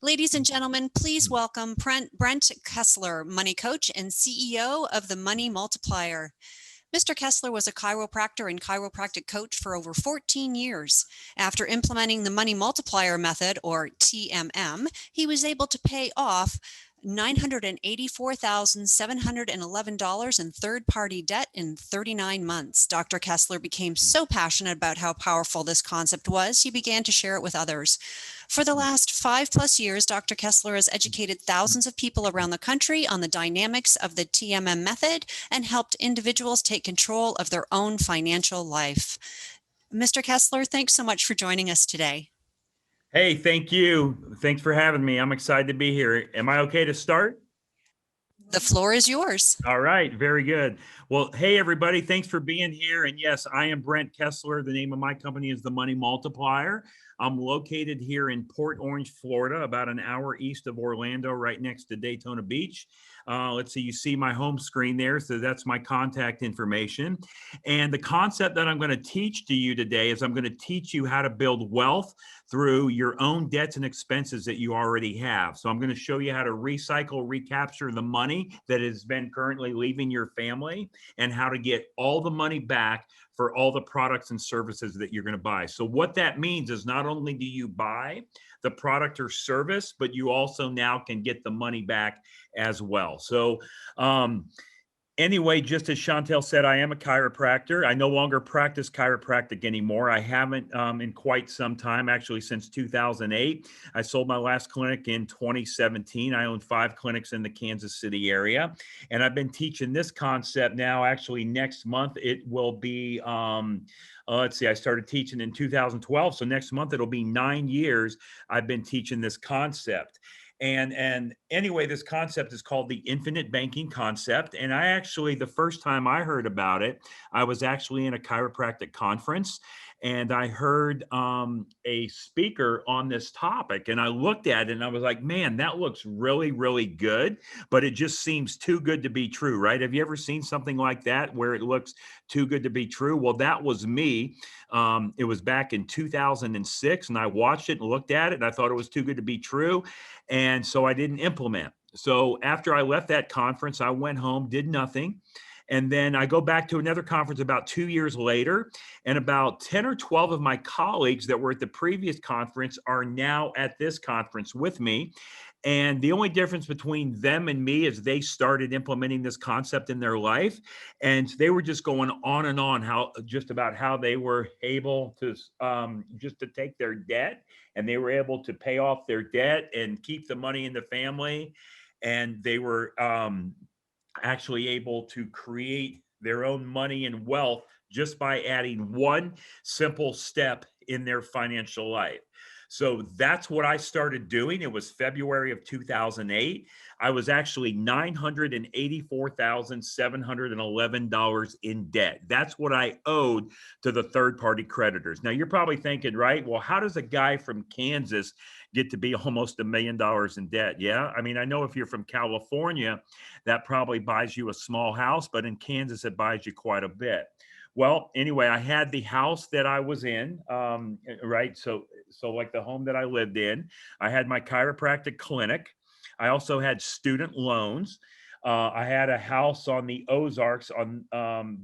Ladies and gentlemen, please welcome Brent Kessler, money coach and CEO of the Money Multiplier. Mr. Kessler was a chiropractor and chiropractic coach for over 14 years. After implementing the Money Multiplier method, or TMM, he was able to pay off $984,711 in third-party debt in 39 months. Dr. Kessler became so passionate about how powerful this concept was, he began to share it with others. For the last 5+ years, Dr. Kessler has educated thousands of people around the country on the dynamics of the TMM method and helped individuals take control of their own financial life. Mr. Kessler, thanks so much for joining us today. Hey, thank you. Thanks for having me. I'm excited to be here. Am I okay to start? The floor is yours. All right, very good. Well, hey, everybody, thanks for being here. And yes, I am Brent Kessler. The name of my company is the Money Multiplier. I'm located here in Port Orange, Florida, about an hour east of Orlando, right next to Daytona Beach. Let's see, you see my home screen there. So that's my contact information. And the concept that I'm going to teach to you today is I'm going to teach you how to build wealth through your own debts and expenses that you already have. So I'm going to show you how to recycle, recapture the money that has been currently leaving your family and how to get all the money back for all the products and services that you're going to buy. So what that means is not only do you buy the product or service, but you also now can get the money back as well. So, anyway, just as Chantel said, I am a chiropractor. I no longer practice chiropractic anymore. I haven't in quite some time, actually since 2008. I sold my last clinic in 2017. I own 5 clinics in the Kansas City area. And I've been teaching this concept now, actually next month. It will be, let's see, I started teaching in 2012. So next month, it'll be 9 years I've been teaching this concept. And anyway, this concept is called the infinite banking concept. And I actually, the first time I heard about it, I was actually in a chiropractic conference and I heard a speaker on this topic. And I looked at it and I was like, man, that looks really, really good, but it just seems too good to be true, right? Have you ever seen something like that where it looks too good to be true? Well, that was me. It was back in 2006 and I watched it and looked at it and I thought it was too good to be true. And so I didn't implement. So after I left that conference, I went home, did nothing. And then I go back to another conference about 2 years later, and about 10 or 12 of my colleagues that were at the previous conference are now at this conference with me. And the only difference between them and me is they started implementing this concept in their life. And they were just going on and on about how they were able to just to take their debt and they were able to pay off their debt and keep the money in the family. And they were actually able to create their own money and wealth just by adding one simple step in their financial life. So that's what I started doing. It was February of 2008. I was actually $984,711 in debt. That's what I owed to the third-party creditors. Now you're probably thinking, right? Well, how does a guy from Kansas get to be almost $1 million in debt? Yeah, I mean, I know if you're from California, that probably buys you a small house, but in Kansas, it buys you quite a bit. Well, anyway, I had the house that I was in, right? So like the home that I lived in, I had my chiropractic clinic. I also had student loans. I had a house on the Ozarks on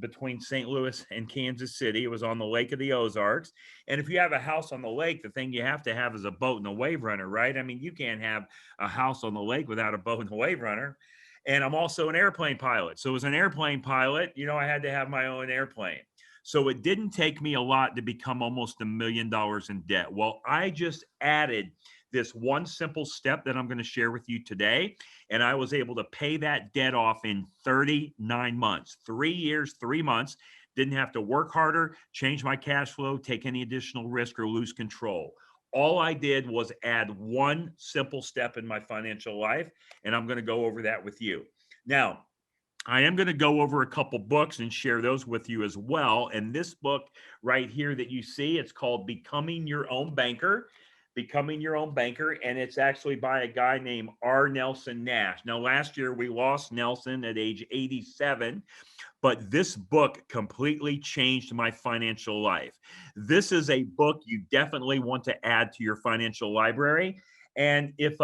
between St. Louis and Kansas City. It was on the Lake of the Ozarks. And if you have a house on the lake, the thing you have to have is a boat and a wave runner, right? I mean, you can't have a house on the lake without a boat and a wave runner. And I'm also an airplane pilot. So as an airplane pilot, I had to have my own airplane. So it didn't take me a lot to become almost $1 million in debt. Well, I just added this one simple step that I'm going to share with you today. And I was able to pay that debt off in 39 months, 3 years, 3 months. Didn't have to work harder, change my cash flow, take any additional risk or lose control. All I did was add one simple step in my financial life, and I'm going to go over that with you. Now, I am going to go over a couple books and share those with you as well. And this book right here that you see, it's called Becoming Your Own Banker. Becoming Your Own Banker, and it's actually by a guy named R. Nelson Nash. Now, last year we lost Nelson at age 87. But this book completely changed my financial life. This is a book you definitely want to add to your financial library. And if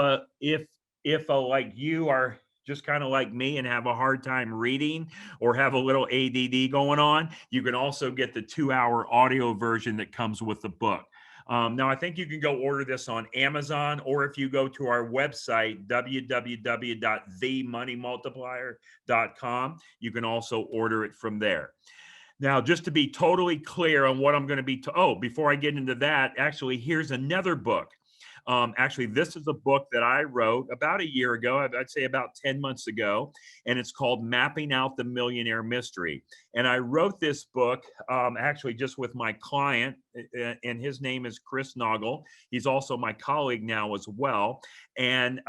like you are just kind of like me and have a hard time reading or have a little ADD going on, you can also get the 2-hour audio version that comes with the book. Now, I think you can go order this on Amazon, or if you go to our website, www.themoneymultiplier.com, you can also order it from there. Now, just to be totally clear on what I'm going to be, before I get into that, actually, here's another book. Actually, this is a book that I wrote about a year ago, I'd say about 10 months ago, and it's called Mapping Out the Millionaire Mystery. And I wrote this book actually just with my client, and his name is Chris Noggle. He's also my colleague now as well. And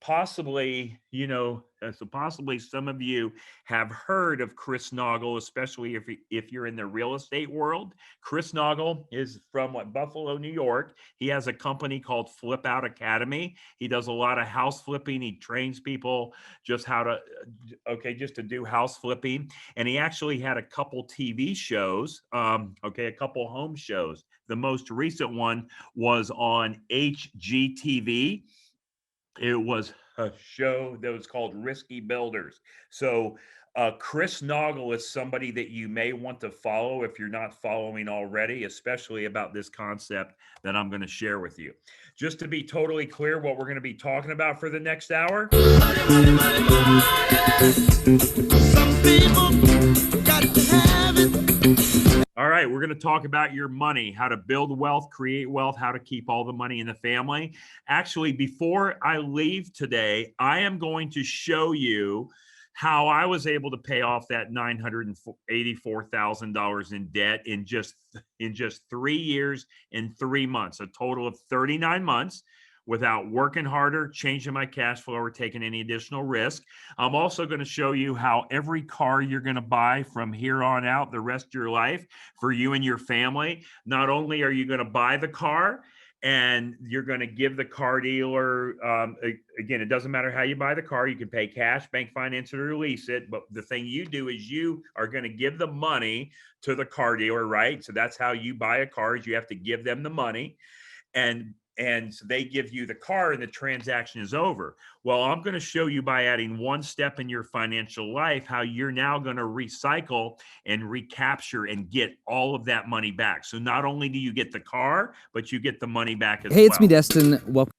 possibly, so possibly some of you have heard of Chris Noggle, especially if you're in the real estate world. Chris Noggle is from Buffalo, New York. He has a company called Flip Out Academy. He does a lot of house flipping. He trains people just how to, just to do house flipping. And he actually had a couple TV shows, a couple home shows. The most recent one was on HGTV. It was a show that was called Risky Builders. So Chris Noggle is somebody that you may want to follow if you're not following already, especially about this concept that I'm going to share with you. Just to be totally clear, what we're going to be talking about for the next hour. Money, money, money. Some people got to have it. All right, we're going to talk about your money, how to build wealth, create wealth, how to keep all the money in the family. Actually, before I leave today, I am going to show you how I was able to pay off that $984,000 in debt in just 3 years and 3 months, a total of 39 months. Without working harder, changing my cash flow, or taking any additional risk. I'm also going to show you how every car you're going to buy from here on out the rest of your life for you and your family, not only are you going to buy the car and you're going to give the car dealer, again, it doesn't matter how you buy the car. You can pay cash, bank finance it, or lease it. But the thing you do is you are going to give the money to the car dealer, right? So that's how you buy a car, is you have to give them the money. And so they give you the car and the transaction is over. Well, I'm going to show you by adding one step in your financial life how you're now going to recycle and recapture and get all of that money back. So not only do you get the car, but you get the money back as well. Hey, it's me, Destin. Welcome.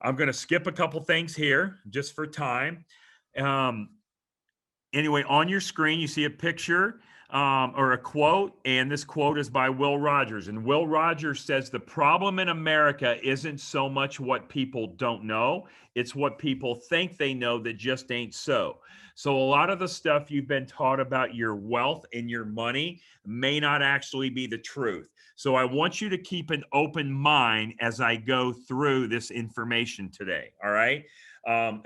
I'm going to skip a couple things here just for time. Anyway, on your screen, you see a picture or a quote, and this quote is by Will Rogers. And Will Rogers says, the problem in America isn't so much what people don't know, it's what people think they know that just ain't so. So a lot of the stuff you've been taught about your wealth and your money may not actually be the truth. So I want you to keep an open mind as I go through this information today, all right?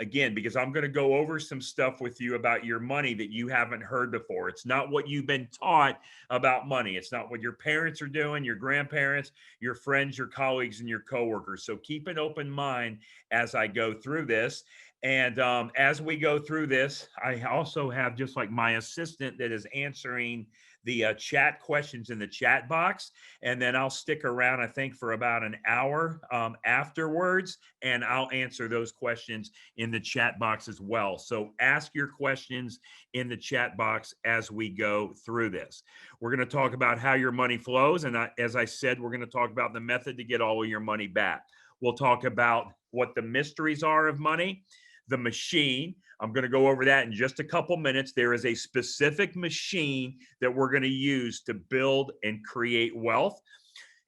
Again, because I'm going to go over some stuff with you about your money that you haven't heard before. It's not what you've been taught about money. It's not what your parents are doing, your grandparents, your friends, your colleagues, and your coworkers. So keep an open mind as I go through this. And as we go through this, I also have just like my assistant that is answering the chat questions in the chat box. And then I'll stick around, I think, for about an hour afterwards, and I'll answer those questions in the chat box as well. So ask your questions in the chat box as we go through this. We're going to talk about how your money flows. And as I said, we're going to talk about the method to get all of your money back. We'll talk about what the mysteries are of money, the machine. I'm going to go over that in just a couple minutes. There is a specific machine that we're going to use to build and create wealth.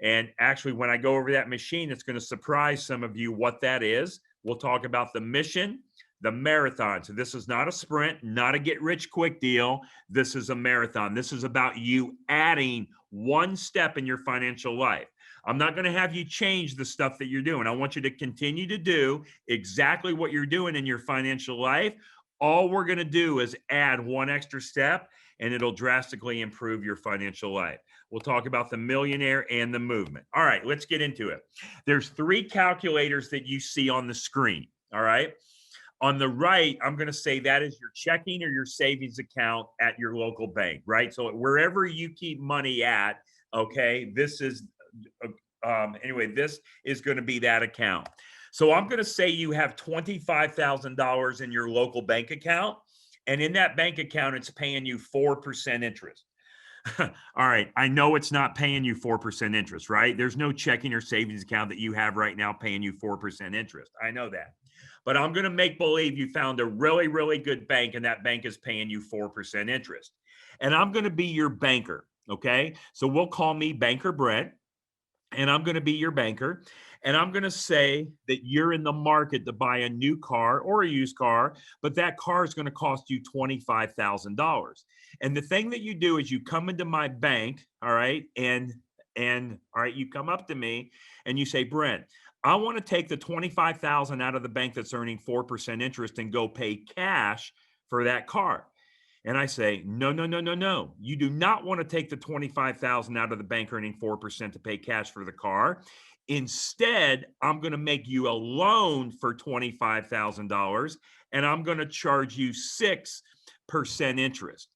And actually, when I go over that machine, it's going to surprise some of you what that is. We'll talk about the mission, the marathon. So this is not a sprint, not a get rich quick deal. This is a marathon. This is about you adding one step in your financial life. I'm not going to have you change the stuff that you're doing. I want you to continue to do exactly what you're doing in your financial life. All we're going to do is add one extra step, and it'll drastically improve your financial life. We'll talk about the millionaire and the movement. All right, let's get into it. There's 3 calculators that you see on the screen. All right. On the right, I'm going to say that is your checking or your savings account at your local bank, right? So wherever you keep money at, okay, this is Anyway, this is going to be that account. So I'm going to say you have $25,000 in your local bank account, and in that bank account, it's paying you 4% interest. All right. I know it's not paying you 4% interest, right? There's no checking or savings account that you have right now paying you 4% interest. I know that. But I'm going to make believe you found a really, really good bank and that bank is paying you 4% interest. And I'm going to be your banker. Okay. So we'll call me Banker Brent, and I'm going to be your banker. And I'm going to say that you're in the market to buy a new car or a used car, but that car is going to cost you $25,000. And the thing that you do is you come into my bank, all right, and all right, you come up to me and you say, Brent, I want to take the 25,000 out of the bank that's earning 4% interest and go pay cash for that car. And I say, no, no, no, no, no. You do not want to take the 25,000 out of the bank earning 4% to pay cash for the car. Instead, I'm going to make you a loan for $25,000 and I'm going to charge you 6% interest.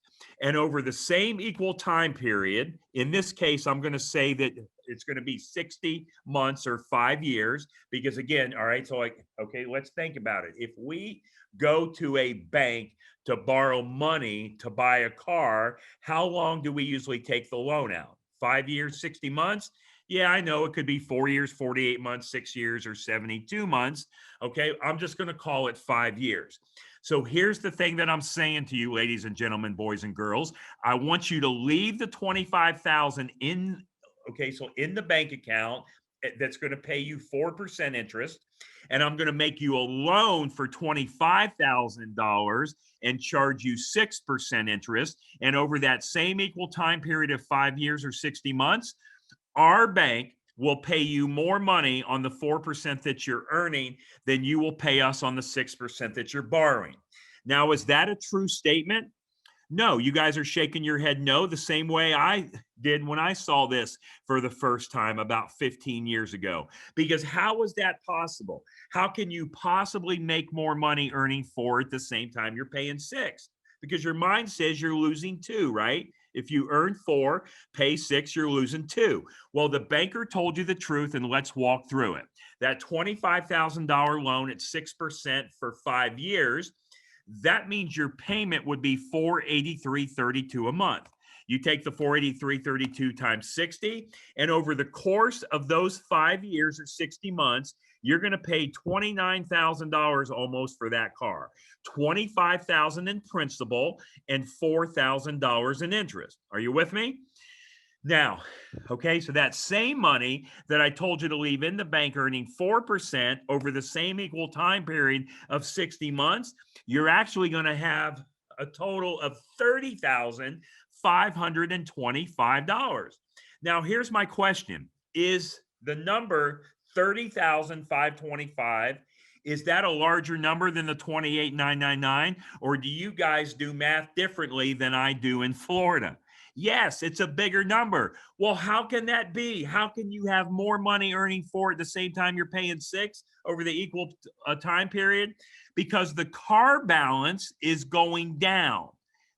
And over the same equal time period, in this case, I'm going to say that it's going to be 60 months or 5 years, because again, all right, so like, okay, let's think about it. If we go to a bank to borrow money to buy a car, how long do we usually take the loan out? 5 years, 60 months? Yeah, I know it could be 4 years, 48 months, 6 years, or 72 months. Okay, I'm just going to call it 5 years. So here's the thing that I'm saying to you, ladies and gentlemen, boys and girls. I want you to leave the 25,000 in, okay, so in the bank account that's going to pay you 4% interest. And I'm going to make you a loan for $25,000 and charge you 6% interest. And over that same equal time period of 5 years or 60 months, our bank will pay you more money on the 4% that you're earning than you will pay us on the 6% that you're borrowing. Now, is that a true statement? No, you guys are shaking your head no, the same way I did when I saw this for the first time about 15 years ago. Because how is that possible? How can you possibly make more money earning 4 at the same time you're paying 6? Because your mind says you're losing 2, right? If you earn 4, pay 6, you're losing 2. Well, the banker told you the truth, and let's walk through it. That $25,000 loan at 6% for 5 years, that means your payment would be $483.32 a month. You take the $483.32 times 60, and over the course of those 5 years or 60 months, you're going to pay $29,000 almost for that car. $25,000 in principal and $4,000 in interest. Are you with me? Now, okay, so that same money that I told you to leave in the bank earning 4% over the same equal time period of 60 months, you're actually going to have a total of $30,525. Now, here's my question. Is the number $30,525, is that a larger number than the $28,999, or do you guys do math differently than I do in Florida? Yes, it's a bigger number. Well, how can that be? How can you have more money earning 4 at the same time you're paying 6 over the equal time period? Because the car balance is going down.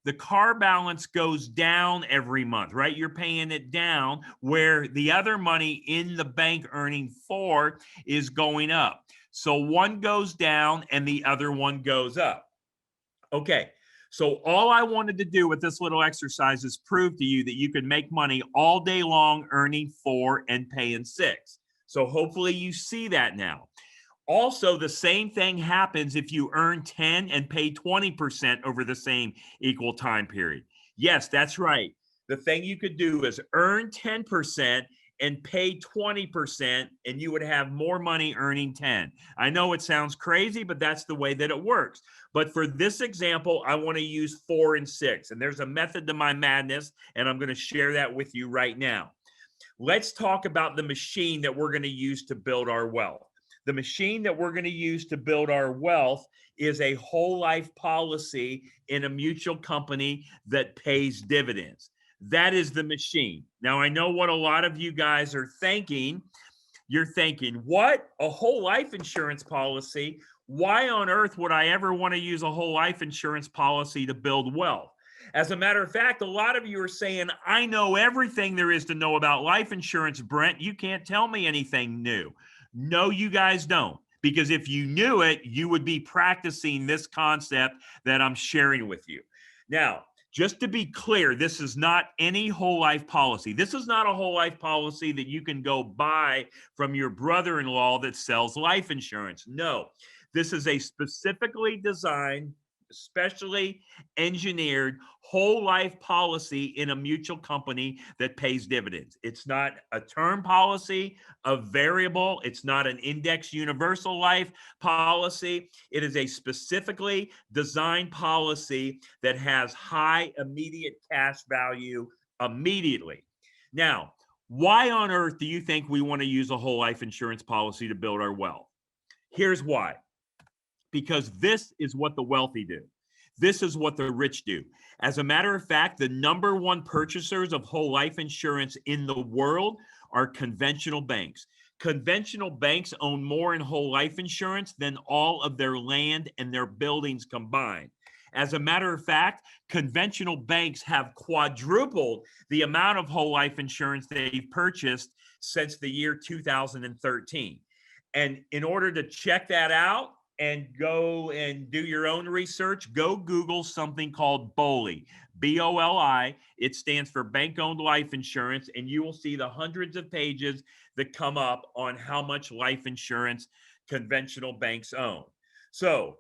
The car balance goes down every month, right? You're paying it down, where the other money in the bank earning 4 is going up. So one goes down and the other one goes up. Okay. So all I wanted to do with this little exercise is prove to you that you can make money all day long earning 4 and paying 6. So hopefully you see that now. Also, the same thing happens if you earn 10 and pay 20% over the same equal time period. Yes, that's right. The thing you could do is earn 10% and pay 20%, and you would have more money earning 10. I know it sounds crazy, but that's the way that it works. But for this example, I want to use 4 and 6. And there's a method to my madness, and I'm going to share that with you right now. Let's talk about the machine that we're going to use to build our wealth. The machine that we're going to use to build our wealth is a whole life policy in a mutual company that pays dividends. That is the machine. Now, I know what a lot of you guys are thinking. You're thinking, what? A whole life insurance policy? Why on earth would I ever want to use a whole life insurance policy to build wealth? As a matter of fact, a lot of you are saying, I know everything there is to know about life insurance, Brent. You can't tell me anything new. No, you guys don't. Because if you knew it, you would be practicing this concept that I'm sharing with you. Now, just to be clear, this is not any whole life policy. This is not a whole life policy that you can go buy from your brother-in-law that sells life insurance. No, this is a specifically designed, specially engineered whole life policy in a mutual company that pays dividends. It's not a term policy, a variable. It's not an index universal life policy. It is a specifically designed policy that has high immediate cash value immediately. Now, why on earth do you think we want to use a whole life insurance policy to build our wealth? Here's why. Because this is what the wealthy do. This is what the rich do. As a matter of fact, the number one purchasers of whole life insurance in the world are conventional banks. Conventional banks own more in whole life insurance than all of their land and their buildings combined. As a matter of fact, conventional banks have quadrupled the amount of whole life insurance they've purchased since the year 2013. And in order to check that out, and go and do your own research, go Google something called BOLI, BOLI. It stands for Bank Owned Life Insurance, and you will see the hundreds of pages that come up on how much life insurance conventional banks own. So,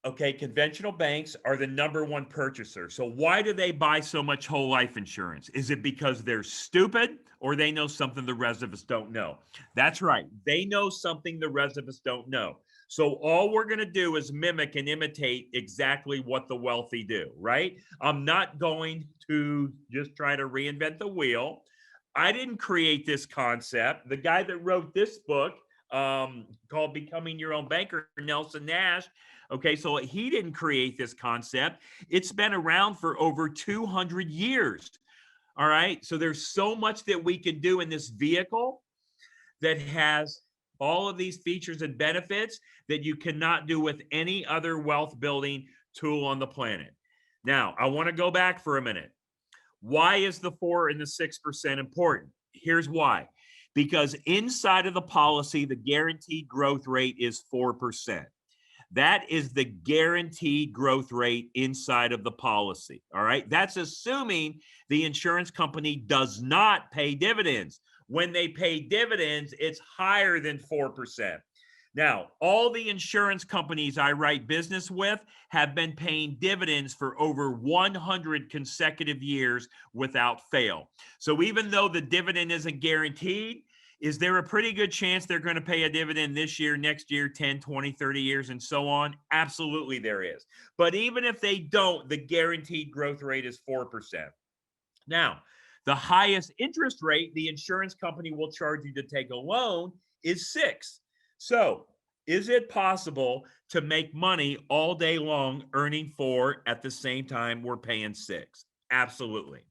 okay, conventional banks are the number one purchaser. So why do they buy so much whole life insurance? Is it because they're stupid or they know something the rest of us don't know? That's right. They know something the rest of us don't know. So all we're going to do is mimic and imitate exactly what the wealthy do, right? I'm not going to just try to reinvent the wheel. I didn't create this concept. The guy that wrote this book called Becoming Your Own Banker, Nelson Nash, okay, so he didn't create this concept. It's been around for over 200 years. All right. So there's so much that we can do in this vehicle that has all of these features and benefits that you cannot do with any other wealth building tool on the planet. Now, I want to go back for a minute. Why is the 4 and the 6% important? Here's why. Because inside of the policy, the guaranteed growth rate is 4%. That is the guaranteed growth rate inside of the policy. All right. That's assuming the insurance company does not pay dividends. When they pay dividends, it's higher than 4%. Now, all the insurance companies I write business with have been paying dividends for over 100 consecutive years without fail. So even though the dividend isn't guaranteed, is there a pretty good chance they're going to pay a dividend this year, next year, 10, 20, 30 years, and so on? Absolutely there is. But even if they don't, the guaranteed growth rate is 4%. Now, the highest interest rate the insurance company will charge you to take a loan is 6. So is it possible to make money all day long earning 4 at the same time we're paying 6? Absolutely.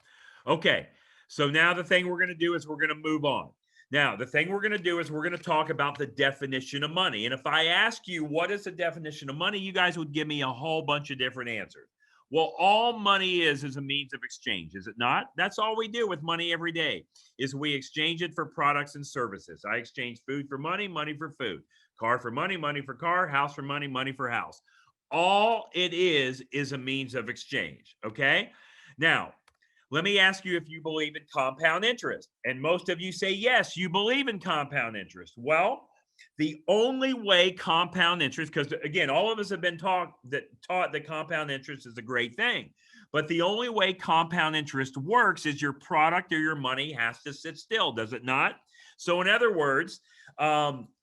Okay, so now the thing we're going to do is we're going to move on. Now, the thing we're going to do is we're going to talk about the definition of money. And if I ask you what is the definition of money, you guys would give me a whole bunch of different answers. Well, all money is a means of exchange, is it not? That's all we do with money every day, is we exchange it for products and services. I exchange food for money, money for food, car for money, money for car, house for money, money for house. All it is a means of exchange, okay? Now, let me ask you if you believe in compound interest. And most of you say, yes, you believe in compound interest. Well, the only way compound interest, because again, all of us have been taught that compound interest is a great thing. But the only way compound interest works is your product or your money has to sit still, does it not? So in other words,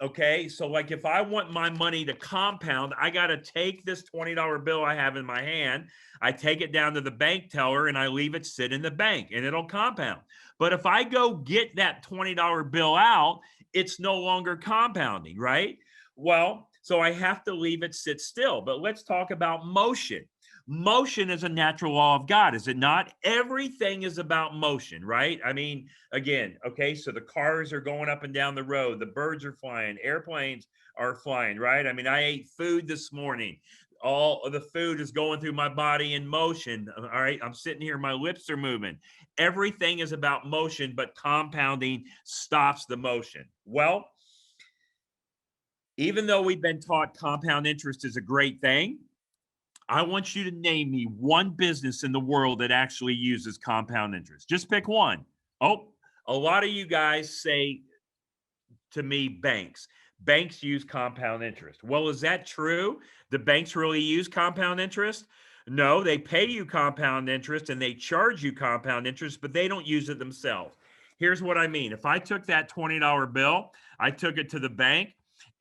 okay, so like if I want my money to compound, I got to take this $20 bill I have in my hand, I take it down to the bank teller and I leave it sit in the bank and it'll compound. But if I go get that $20 bill out, it's no longer compounding, right? Well, so I have to leave it sit still. But let's talk about motion. Motion is a natural law of God, is it not? Everything is about motion, right? I mean, again, okay, so the cars are going up and down the road, the birds are flying, airplanes are flying, right? I mean, I ate food this morning. all of the food is going through my body in motion. All right. I'm sitting here, my lips are moving. Everything is about motion, but compounding stops the motion. Well, even though we've been taught compound interest is a great thing, I want you to name me one business in the world that actually uses compound interest. Just pick one. Oh, a lot of you guys say to me, banks. Banks use compound interest. Well, is that true? The banks really use compound interest? No, they pay you compound interest and they charge you compound interest, but they don't use it themselves. Here's what I mean. If I took that $20 bill, I took it to the bank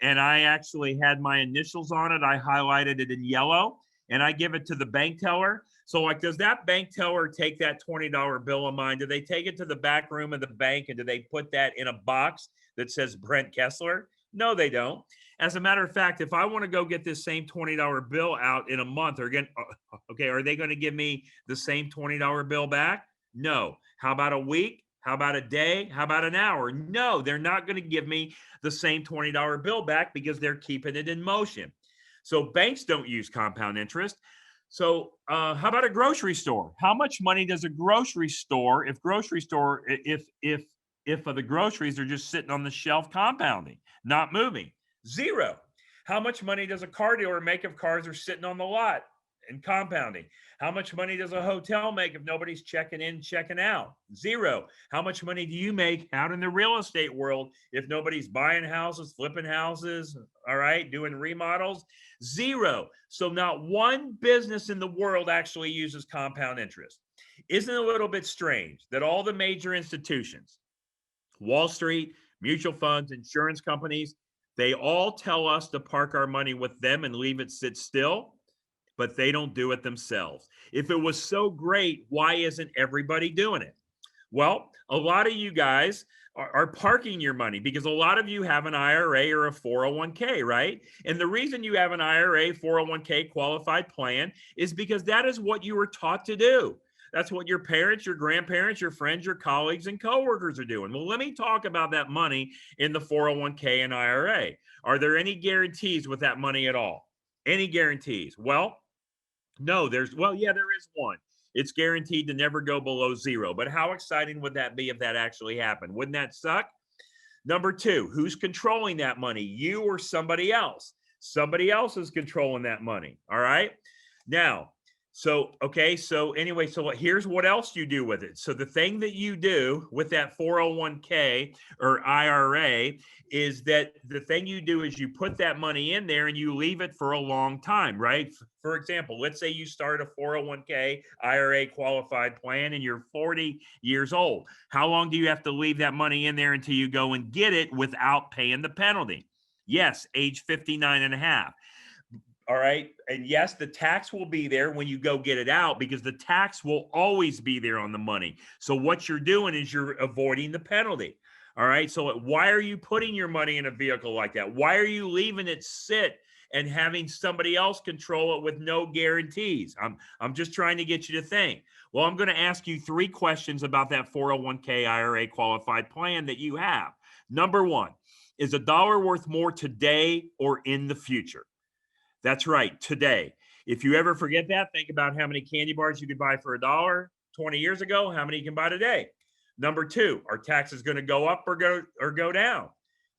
and I actually had my initials on it, I highlighted it in yellow, and I give it to the bank teller. So, like, does that bank teller take that $20 bill of mine? Do they take it to the back room of the bank and do they put that in a box that says Brent Kessler? No, they don't. As a matter of fact, if I want to go get this same $20 bill out in a month, or again, okay, are they going to give me the same $20 bill back? No. How about a week? How about a day? How about an hour? No, they're not going to give me the same $20 bill back because they're keeping it in motion. So banks don't use compound interest. So how about a grocery store? How much money does a grocery store, if the groceries are just sitting on the shelf compounding, not moving? Zero. How much money does a car dealer make if cars are sitting on the lot and compounding? How much money does a hotel make if nobody's checking in, checking out? Zero. How much money do you make out in the real estate world if nobody's buying houses, flipping houses, all right, doing remodels? Zero. So not one business in the world actually uses compound interest. Isn't it a little bit strange that all the major institutions, Wall Street, mutual funds, insurance companies, they all tell us to park our money with them and leave it sit still, but they don't do it themselves? If it was so great, why isn't everybody doing it? Well, a lot of you guys are parking your money because a lot of you have an IRA or a 401k, right? And the reason you have an IRA, 401k qualified plan is because that is what you were taught to do. That's what your parents, your grandparents, your friends, your colleagues, and coworkers are doing. Well, let me talk about that money in the 401k and IRA. Are there any guarantees with that money at all? Any guarantees? Well, no, yeah, there is one. It's guaranteed to never go below zero. But how exciting would that be if that actually happened? Wouldn't that suck? Number two, who's controlling that money? You or somebody else? Somebody else is controlling that money. All right. Now, so anyway, so here's what else you do with it. So the thing that you do with that 401k or IRA is that the thing you do is you put that money in there and you leave it for a long time, right? For example, let's say you start a 401k IRA qualified plan and you're 40 years old. How long do you have to leave that money in there until you go and get it without paying the penalty? Yes, age 59 and a half. All right. And yes, the tax will be there when you go get it out because the tax will always be there on the money. So what you're doing is you're avoiding the penalty. All right. So why are you putting your money in a vehicle like that? Why are you leaving it sit and having somebody else control it with no guarantees? I'm just trying to get you to think. Well, I'm going to ask you 3 questions about that 401k IRA qualified plan that you have. Number 1, is a dollar worth more today or in the future? That's right, today. If you ever forget that, think about how many candy bars you could buy for $1 20 years ago, how many you can buy today. Number 2, are taxes going to go up or go down?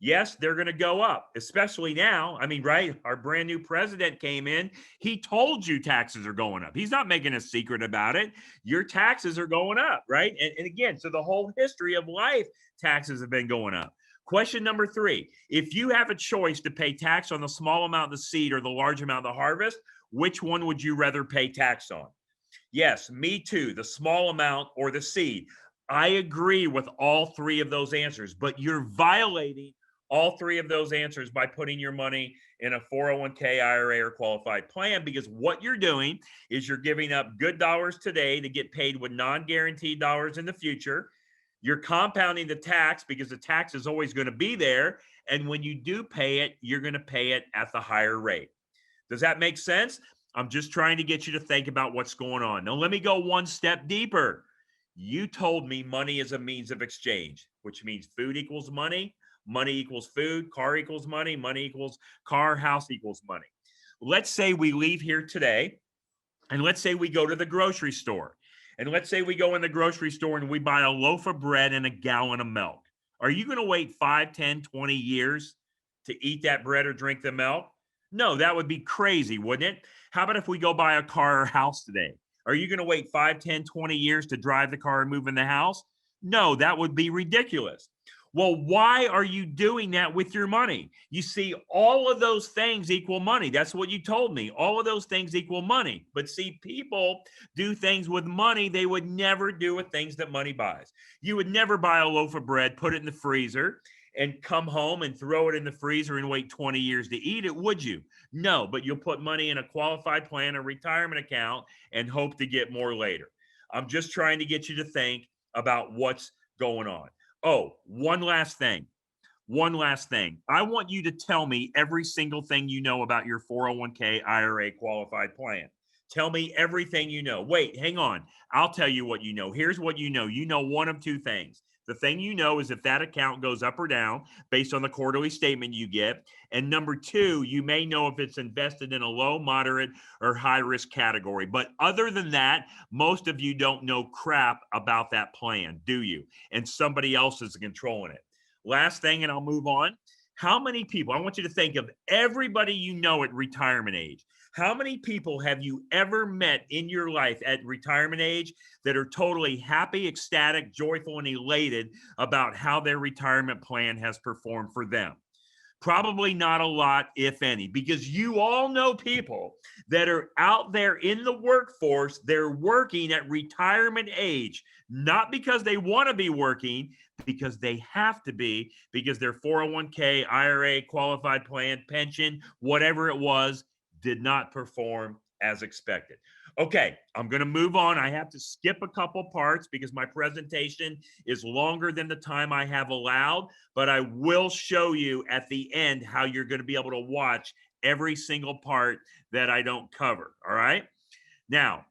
Yes, they're going to go up, especially now. I mean, right? Our brand new president came in. He told you taxes are going up. He's not making a secret about it. Your taxes are going up, right? And again, so the whole history of life, taxes have been going up. Question number 3, if you have a choice to pay tax on the small amount of the seed or the large amount of the harvest, which one would you rather pay tax on? Yes, me too, the small amount or the seed. I agree with all 3 of those answers, but you're violating all 3 of those answers by putting your money in a 401k, IRA, or qualified plan, because what you're doing is you're giving up good dollars today to get paid with non-guaranteed dollars in the future. You're compounding the tax because the tax is always going to be there. And when you do pay it, you're going to pay it at the higher rate. Does that make sense? I'm just trying to get you to think about what's going on. Now, let me go one step deeper. You told me money is a means of exchange, which means food equals money, money equals food, car equals money, money equals car, house equals money. let's say we leave here today, and let's say we go to the grocery store. And let's say we go in the grocery store and we buy a loaf of bread and a gallon of milk. Are you going to wait 5, 10, 20 years to eat that bread or drink the milk? No, that would be crazy, wouldn't it? How about if we go buy a car or house today? Are you going to wait 5, 10, 20 years to drive the car and move in the house? No, that would be ridiculous. Well, why are you doing that with your money? You see, all of those things equal money. That's what you told me. All of those things equal money. But see, people do things with money they would never do with things that money buys. You would never buy a loaf of bread, put it in the freezer, and come home and throw it in the freezer and wait 20 years to eat it, would you? No, but you'll put money in a qualified plan, a retirement account, and hope to get more later. I'm just trying to get you to think about what's going on. Oh, one last thing. One last thing. I want you to tell me every single thing you know about your 401k IRA qualified plan. Tell me everything you know. Wait, hang on. I'll tell you what you know. Here's what you know. You know one of two things. The thing you know is if that account goes up or down based on the quarterly statement you get. And number two, you may know if it's invested in a low, moderate, or high risk category. But other than that, most of you don't know crap about that plan, do you? And somebody else is controlling it. Last thing, and I'll move on. How many people, I want you to think of everybody you know at retirement age. How many people have you ever met in your life at retirement age that are totally happy, ecstatic, joyful, and elated about how their retirement plan has performed for them? Probably not a lot, if any, because you all know people that are out there in the workforce. They're working at retirement age, not because they want to be working, because they have to be, because their 401k, IRA, qualified plan, pension, whatever it was, did not perform as expected. Okay, I'm going to move on. I have to skip a couple parts because my presentation is longer than the time I have allowed, but I will show you at the end how you're going to be able to watch every single part that I don't cover. All right. Now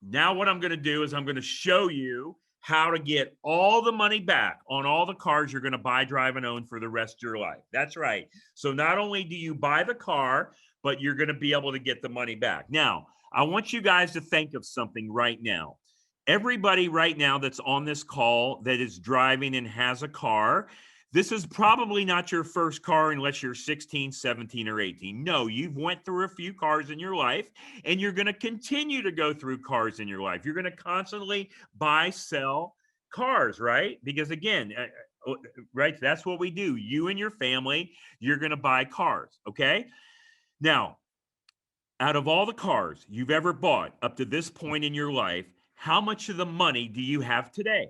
what I'm going to do is I'm going to show you how to get all the money back on all the cars you're going to buy, drive, and own for the rest of your life. That's right. So not only do you buy the car, but you're going to be able to get the money back. Now, I want you guys to think of something right now. Everybody right now that's on this call that is driving and has a car, this is probably not your first car unless you're 16, 17, or 18. No, you've went through a few cars in your life, and you're going to continue to go through cars in your life. You're going to constantly buy, sell cars, right? Because again, right, that's what we do. You and your family, you're going to buy cars, okay? Now, out of all the cars you've ever bought up to this point in your life, how much of the money do you have today?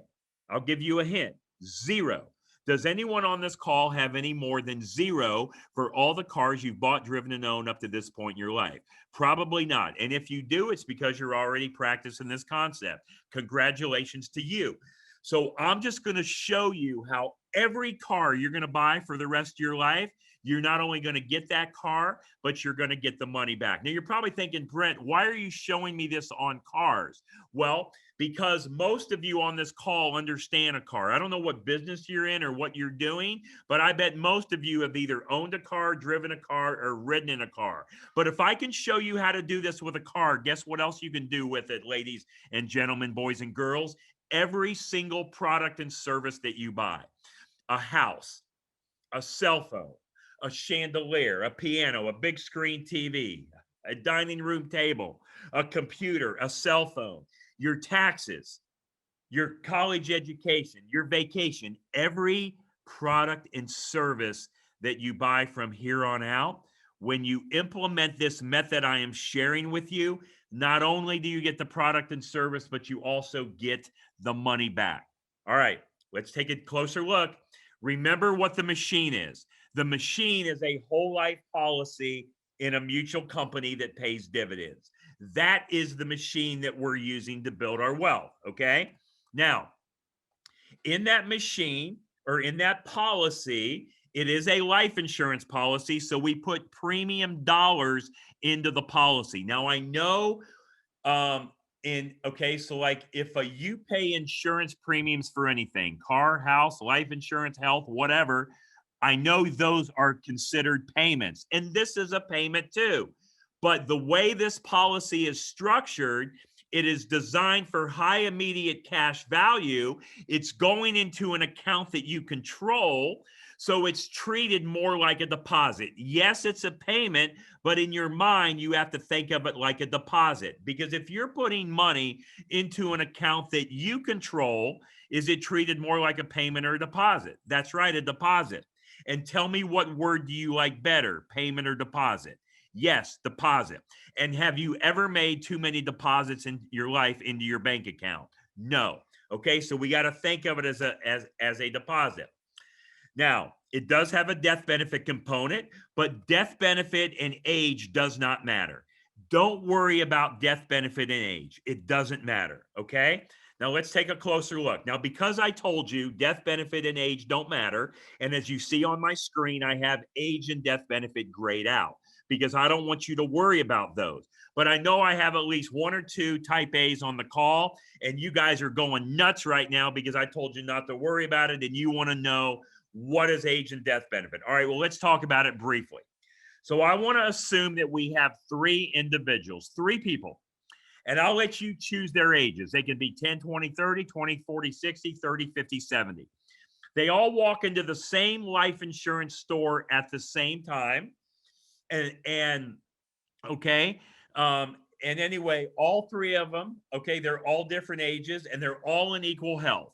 I'll give you a hint. Zero. Does anyone on this call have any more than zero for all the cars you've bought, driven, and owned up to this point in your life? Probably not. And if you do, it's because you're already practicing this concept. Congratulations to you. So I'm just going to show you how every car you're going to buy for the rest of your life, you're not only going to get that car, but you're going to get the money back. Now, you're probably thinking, Brent, why are you showing me this on cars? Well, because most of you on this call understand a car. I don't know what business you're in or what you're doing, but I bet most of you have either owned a car, driven a car, or ridden in a car. But if I can show you how to do this with a car, guess what else you can do with it, ladies and gentlemen, boys and girls? Every single product and service that you buy. A house, a cell phone, a chandelier, a piano, a big screen TV, a dining room table, a computer, a cell phone, your taxes, your college education, your vacation, every product and service that you buy from here on out, when you implement this method I am sharing with you, not only do you get the product and service, but you also get the money back. All right, let's take a closer look. Remember what the machine is. The machine is a whole life policy in a mutual company that pays dividends. That is the machine that we're using to build our wealth, okay? Now, in that machine or in that policy, it is a life insurance policy, so we put premium dollars into the policy. Now, I know okay, so like if you pay insurance premiums for anything, car, house, life insurance, health, whatever, I know those are considered payments, and this is a payment too. But the way this policy is structured, it is designed for high immediate cash value. It's going into an account that you control. So it's treated more like a deposit. Yes, it's a payment, but in your mind, you have to think of it like a deposit. Because if you're putting money into an account that you control, is it treated more like a payment or a deposit? That's right, a deposit. And tell me, what word do you like better, payment or deposit? Yes, deposit. And have you ever made too many deposits in your life into your bank account? No. Okay, so we got to think of it as a deposit. Now, it does have a death benefit component, but death benefit and age does not matter. Don't worry about death benefit and age. It doesn't matter. Okay. Now let's take a closer look. Now, because I told you death benefit and age don't matter, and as you see on my screen, I have age and death benefit grayed out because I don't want you to worry about those. But I know I have at least one or two type A's on the call, and you guys are going nuts right now because I told you not to worry about it, and you want to know what is age and death benefit. All right, well, let's talk about it briefly. So I want to assume that we have three individuals, three people, and I'll let you choose their ages. They can be 10, 20, 30, 20, 40, 60, 30, 50, 70. They all walk into the same life insurance store at the same time. And okay. And anyway, all three of them, okay, they're all different ages and they're all in equal health.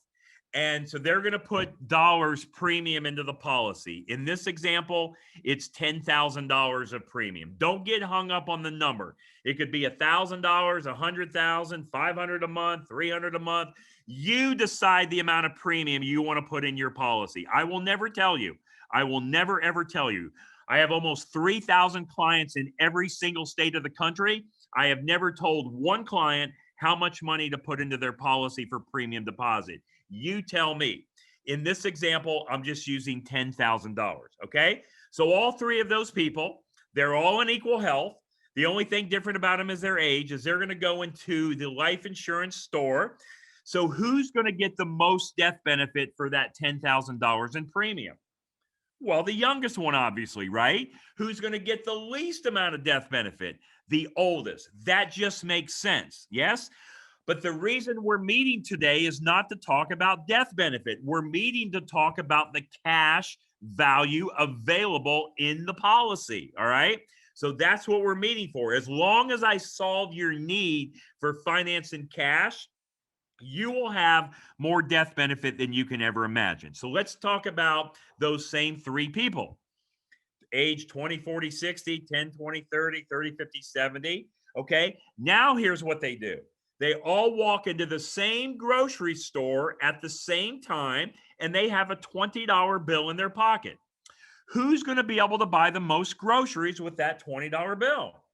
And so they're going to put dollars premium into the policy. In this example, it's $10,000 of premium. Don't get hung up on the number. It could be $1,000, $100,000, $500 a month, $300 a month. You decide the amount of premium you want to put in your policy. I will never tell you. I will never, ever tell you. I have almost 3,000 clients in every single state of the country. I have never told one client how much money to put into their policy for premium deposit. You tell me. In this example, I'm just using $10,000, okay? So all three of those people, they're all in equal health. The only thing different about them is their age, is they're going to go into the life insurance store. So who's going to get the most death benefit for that $10,000 in premium? Well, the youngest one, obviously, right? Who's going to get the least amount of death benefit? The oldest. That just makes sense. Yes? But the reason we're meeting today is not to talk about death benefit. We're meeting to talk about the cash value available in the policy. All right. So that's what we're meeting for. As long as I solve your need for finance and cash, you will have more death benefit than you can ever imagine. So let's talk about those same three people. Age 20, 40, 60, 10, 20, 30, 30, 50, 70. Okay. Now here's what they do. They all walk into the same grocery store at the same time, and they have a $20 bill in their pocket. Who's going to be able to buy the most groceries with that $20 bill?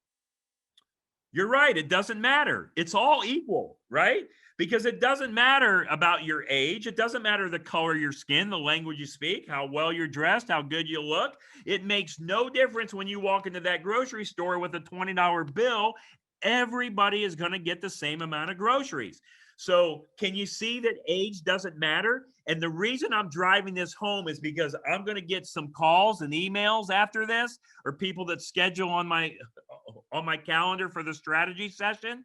You're right. It doesn't matter. It's all equal, right? Because it doesn't matter about your age. It doesn't matter the color of your skin, the language you speak, how well you're dressed, how good you look. It makes no difference when you walk into that grocery store with a $20 bill. Everybody is going to get the same amount of groceries. So can you see that age doesn't matter? And the reason I'm driving this home is because I'm going to get some calls and emails after this, or people that schedule on my calendar for the strategy session.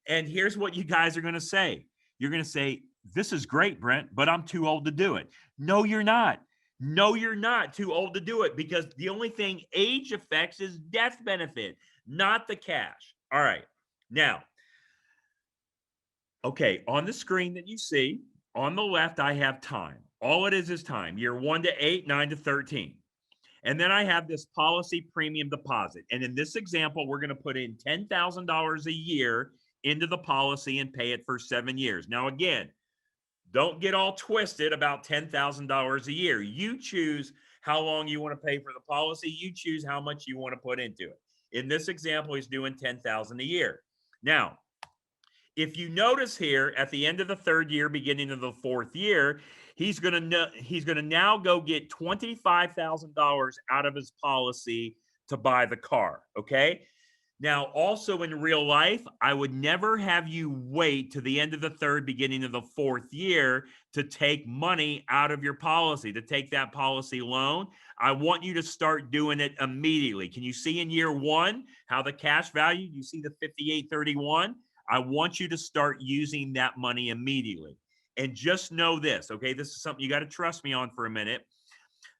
And here's what you guys are going to say. You're going to say, this is great, Brent, but I'm too old to do it. No, you're not. No, you're not too old to do it, because the only thing age affects is death benefit, not the cash. All right. Now, okay, on the screen that you see, on the left, I have time. All it is time. Year 1 to 8, 9 to 13. And then I have this policy premium deposit. And in this example, we're going to put in $10,000 a year into the policy and pay it for 7 years. Now, again, don't get all twisted about $10,000 a year. You choose how long you want to pay for the policy. You choose how much you want to put into it. In this example, he's doing $10,000 a year. Now, if you notice here at the end of the third year, beginning of the fourth year, he's going to now go get $25,000 out of his policy to buy the car. Okay. Now, also in real life, I would never have you wait to the end of the third, beginning of the fourth year to take money out of your policy, to take that policy loan. I want you to start doing it immediately. Can you see in year one how the cash value, you see the 5831? I want you to start using that money immediately. And just know this, okay? This is something you got to trust me on for a minute.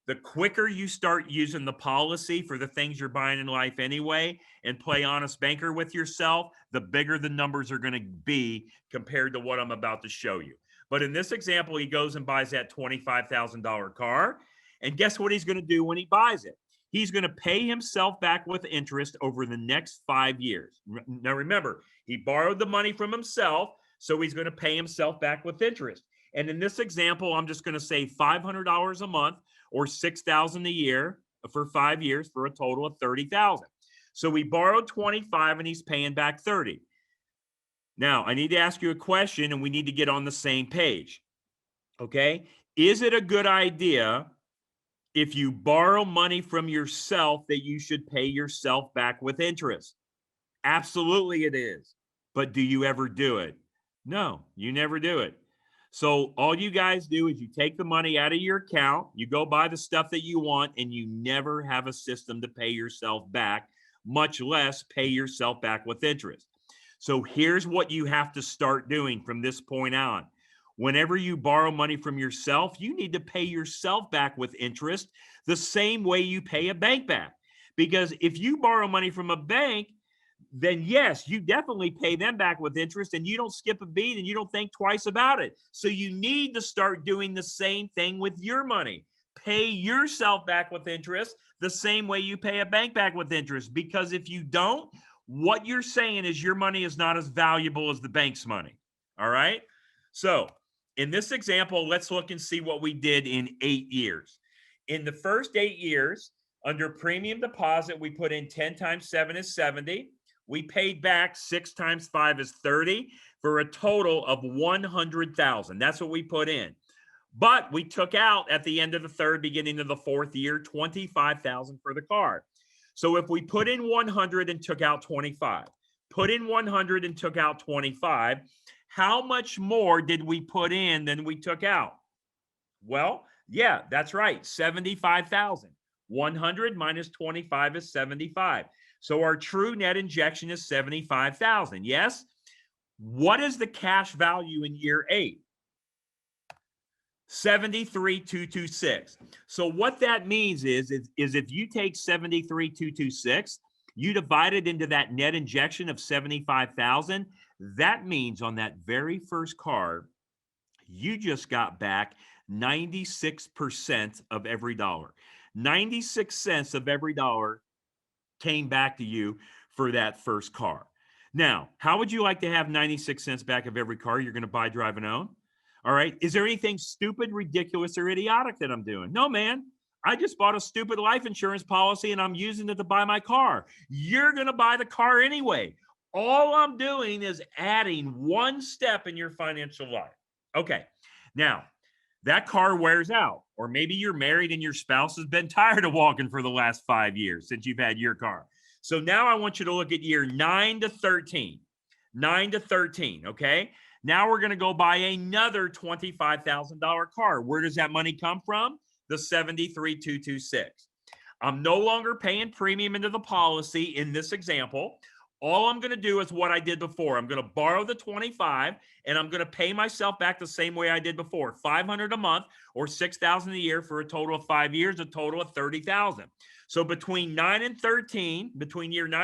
The quicker you start using the policy for the things you're buying in life anyway and play honest banker with yourself, the bigger the numbers are going to be compared to what I'm about to show you. But in this example, he goes and buys that $25,000 car. And guess what he's going to do when he buys it? He's going to pay himself back with interest over the next 5 years. Now, remember, he borrowed the money from himself, so he's going to pay himself back with interest. And in this example, I'm just going to say $500 a month or $6,000 a year for 5 years for a total of $30,000. So we borrowed 25 and he's paying back 30. Now, I need to ask you a question and we need to get on the same page. Okay? Is it a good idea if you borrow money from yourself that you should pay yourself back with interest? Absolutely it is. But do you ever do it? No, you never do it. So all you guys do is you take the money out of your account, you go buy the stuff that you want, and you never have a system to pay yourself back, much less pay yourself back with interest. So here's what you have to start doing from this point on. Whenever you borrow money from yourself, you need to pay yourself back with interest the same way you pay a bank back. Because if you borrow money from a bank, then yes, you definitely pay them back with interest and you don't skip a beat and you don't think twice about it. So you need to start doing the same thing with your money. Pay yourself back with interest the same way you pay a bank back with interest. Because if you don't, what you're saying is your money is not as valuable as the bank's money. All right. So in this example, let's look and see what we did in 8 years. In the first 8 years, under premium deposit, we put in 10 times 7 is 70. We paid back 6 times 5 is 30 for a total of 100,000. That's what we put in. But we took out at the end of the third, beginning of the fourth year, 25,000 for the car. So if we put in 100 and took out 25, put in 100 and took out 25, how much more did we put in than we took out? Well, yeah, that's right, 75,000. 100 minus 25 is 75. So our true net injection is 75,000. Yes? What is the cash value in year 8? 73,226. So what that means is if you take 73,226, you divide it into that net injection of 75,000, that means on that very first car, you just got back 96% of every dollar. 96 cents of every dollar came back to you for that first car. Now, how would you like to have 96 cents back of every car you're going to buy, drive, and own? All right. Is there anything stupid, ridiculous, or idiotic that I'm doing? No, man. I just bought a stupid life insurance policy and I'm using it to buy my car. You're going to buy the car anyway. All I'm doing is adding one step in your financial life. Okay. Now, that car wears out, or maybe you're married and your spouse has been tired of walking for the last 5 years since you've had your car. So now I want you to look at year 9 to 13. 9 to 13, okay? Now we're going to go buy another $25,000 car. Where does that money come from? The 73,226. I'm no longer paying premium into the policy in this example. All I'm going to do is what I did before. I'm going to borrow the 25 and I'm going to pay myself back the same way I did before, 500 a month or 6,000 a year for a total of 5 years, a total of 30,000. So between year 9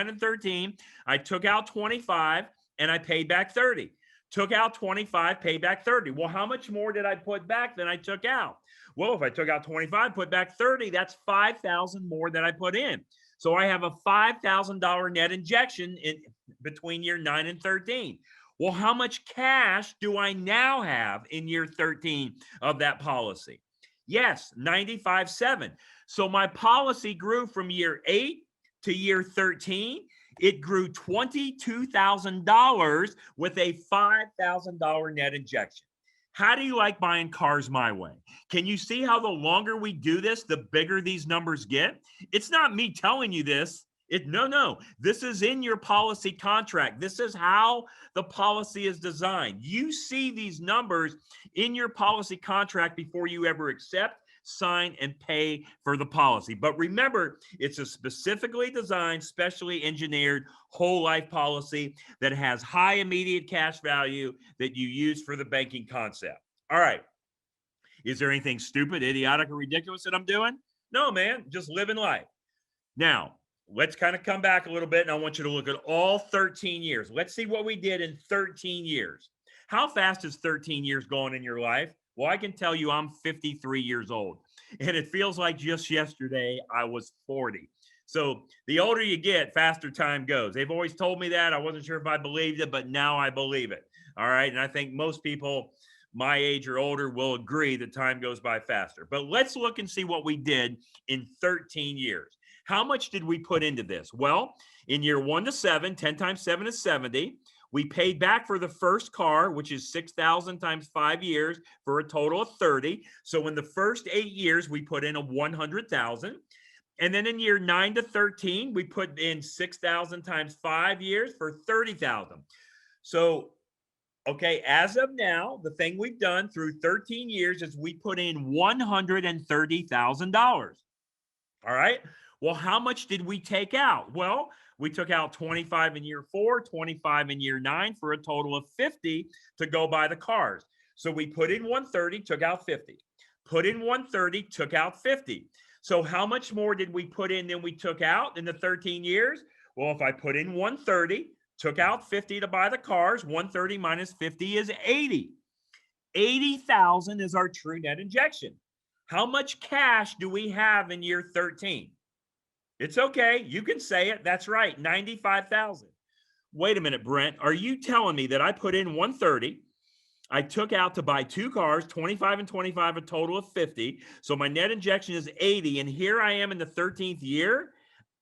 and 13, I took out 25 and I paid back 30. Took out 25, paid back 30. Well, how much more did I put back than I took out? Well, if I took out 25, put back 30, that's 5,000 more than I put in. So I have a $5,000 net injection in between year 9 and 13. Well, how much cash do I now have in year 13 of that policy? Yes, 95.7. So my policy grew from year 8 to year 13. It grew $22,000 with a $5,000 net injection. How do you like buying cars my way? Can you see how the longer we do this, the bigger these numbers get? It's not me telling you this. No. This is in your policy contract. This is how the policy is designed. You see these numbers in your policy contract before you ever accept, sign, and pay for the policy. But remember, it's a specifically designed, specially engineered whole life policy that has high immediate cash value that you use for the banking concept. All right. Is there anything stupid, idiotic, or ridiculous that I'm doing? No, man, just living life. Now, let's kind of come back a little bit, and I want you to look at all 13 years. Let's see what we did in 13 years. How fast is 13 years going in your life? Well, I can tell you I'm 53 years old, and it feels like just yesterday I was 40. So the older you get, faster time goes. They've always told me that. I wasn't sure if I believed it, but now I believe it. All right. And I think most people my age or older will agree that time goes by faster. But let's look and see what we did in 13 years. How much did we put into this? Well, in year 1 to 7, 10 times 7 is 70. We paid back for the first car, which is 6,000 times 5 years, for a total of 30. So in the first 8 years, we put in a 100,000. And then in year 9 to 13, we put in 6,000 times 5 years for 30,000. So, okay, as of now, the thing we've done through 13 years is we put in $130,000. All right. Well, how much did we take out? Well, we took out 25 in year 4, 25 in year 9 for a total of 50 to go buy the cars. So we put in 130, took out 50. Put in 130, took out 50. So how much more did we put in than we took out in the 13 years? Well, if I put in 130, took out 50 to buy the cars, 130 minus 50 is 80. 80,000 is our true net injection. How much cash do we have in year 13? It's okay. You can say it. That's right. 95,000. Wait a minute, Brent. Are you telling me that I put in 130? I took out to buy 2 cars, 25 and 25, a total of 50. So my net injection is 80. And here I am in the 13th year,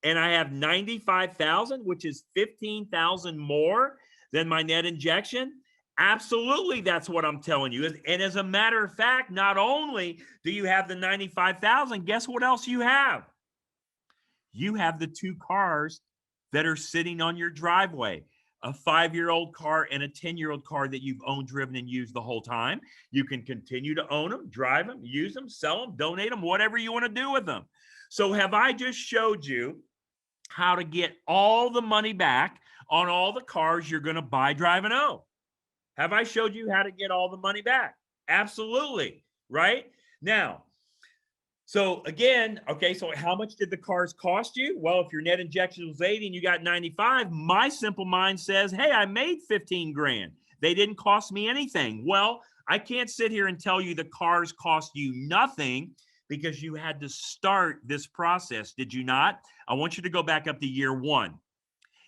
and I have 95,000, which is 15,000 more than my net injection. Absolutely, that's what I'm telling you. And as a matter of fact, not only do you have the 95,000, guess what else you have? You have the 2 cars that are sitting on your driveway, a 5-year-old car and a 10-year-old car that you've owned, driven, and used the whole time. You can continue to own them, drive them, use them, sell them, donate them, whatever you want to do with them. So have I just showed you how to get all the money back on all the cars you're going to buy, drive, and own? Have I showed you how to get all the money back? Absolutely, right? Now, so again, okay, so how much did the cars cost you? Well, if your net injection was 80 and you got 95, my simple mind says, hey, I made 15 grand. They didn't cost me anything. Well, I can't sit here and tell you the cars cost you nothing because you had to start this process, did you not? I want you to go back up to year 1.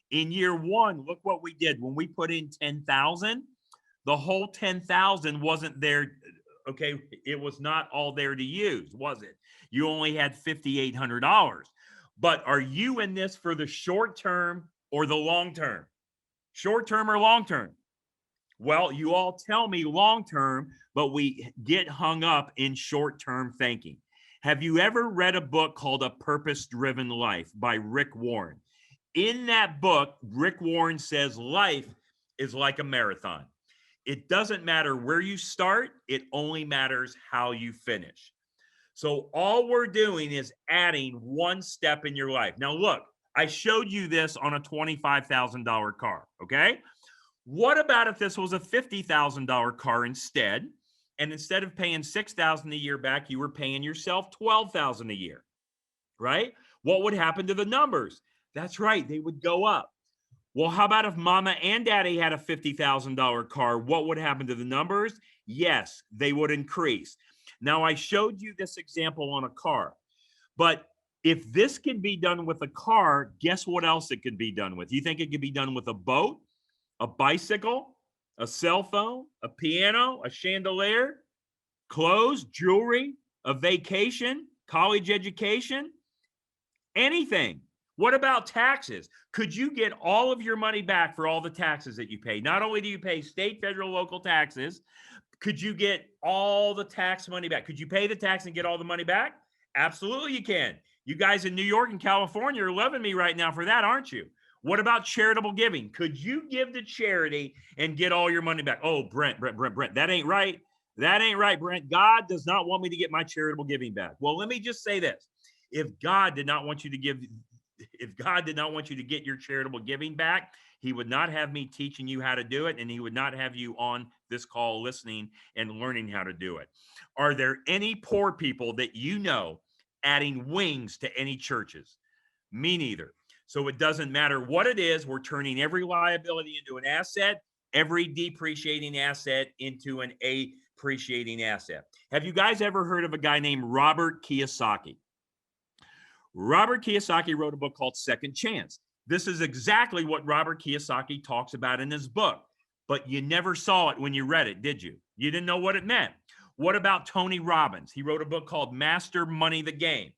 In year 1, look what we did. When we put in 10,000, the whole 10,000 wasn't there. Okay, it was not all there to use, was it? You only had $5,800. But are you in this for the short term or the long term? Short term or long term? Well, you all tell me long term, but we get hung up in short term thinking. Have you ever read a book called A Purpose-Driven Life by Rick Warren? In that book, Rick Warren says life is like a marathon. It doesn't matter where you start, it only matters how you finish. So all we're doing is adding one step in your life. Now, look, I showed you this on a $25,000 car, okay? What about if this was a $50,000 car instead? And instead of paying $6,000 a year back, you were paying yourself $12,000 a year, right? What would happen to the numbers? That's right, they would go up. Well, how about if mama and daddy had a $50,000 car? What would happen to the numbers? Yes, they would increase. Now, I showed you this example on a car, but if this can be done with a car, guess what else it could be done with? You think it could be done with a boat, a bicycle, a cell phone, a piano, a chandelier, clothes, jewelry, a vacation, college education, anything? What about taxes? Could you get all of your money back for all the taxes that you pay? Not only do you pay state, federal, local taxes, could you get all the tax money back? Could you pay the tax and get all the money back? Absolutely, you can. You guys in New York and California are loving me right now for that, aren't you? What about charitable giving? Could you give to charity and get all your money back? Oh, Brent, that ain't right. That ain't right, Brent. God does not want me to get my charitable giving back. Well, let me just say this. If God did not want you to get your charitable giving back, he would not have me teaching you how to do it, and he would not have you on this call listening and learning how to do it. Are there any poor people that you know adding wings to any churches? Me neither. So it doesn't matter what it is. We're turning every liability into an asset, every depreciating asset into an appreciating asset. Have you guys ever heard of a guy named Robert Kiyosaki? Robert Kiyosaki wrote a book called Second Chance. This is exactly what Robert Kiyosaki talks about in his book, but you never saw it when you read it, did you? You didn't know what it meant. What about Tony Robbins? He wrote a book called Master Money the Game.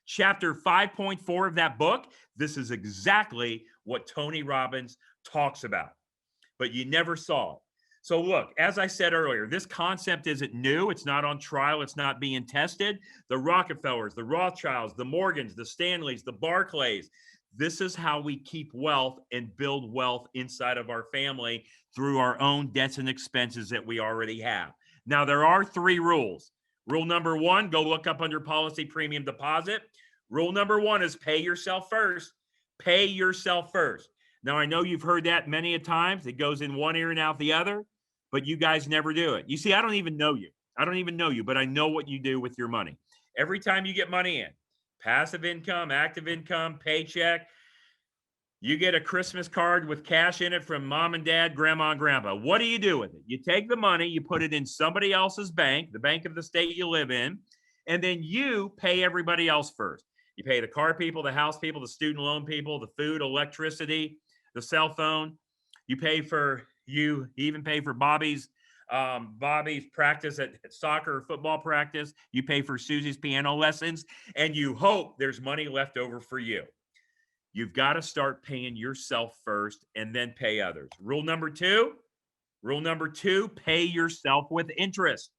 Chapter 5.4 of that book, this is exactly what Tony Robbins talks about, but you never saw it. So look, as I said earlier, this concept isn't new. It's not on trial. It's not being tested. The Rockefellers, the Rothschilds, the Morgans, the Stanleys, the Barclays. This is how we keep wealth and build wealth inside of our family through our own debts and expenses that we already have. Now, there are 3 rules. Rule number 1, go look up under policy premium deposit. Rule number 1 is pay yourself first. Pay yourself first. Now, I know you've heard that many a times. It goes in one ear and out the other, but you guys never do it. You see, I don't even know you. But I know what you do with your money. Every time you get money in, passive income, active income, paycheck, you get a Christmas card with cash in it from mom and dad, grandma and grandpa. What do you do with it? You take the money, you put it in somebody else's bank, the bank of the state you live in, and then you pay everybody else first. You pay the car people, the house people, the student loan people, the food, electricity, the cell phone. You even pay for Bobby's practice at soccer or football practice. You pay for Susie's piano lessons, and you hope there's money left over for you. You've got to start paying yourself first and then pay others. Rule number two, pay yourself with interest.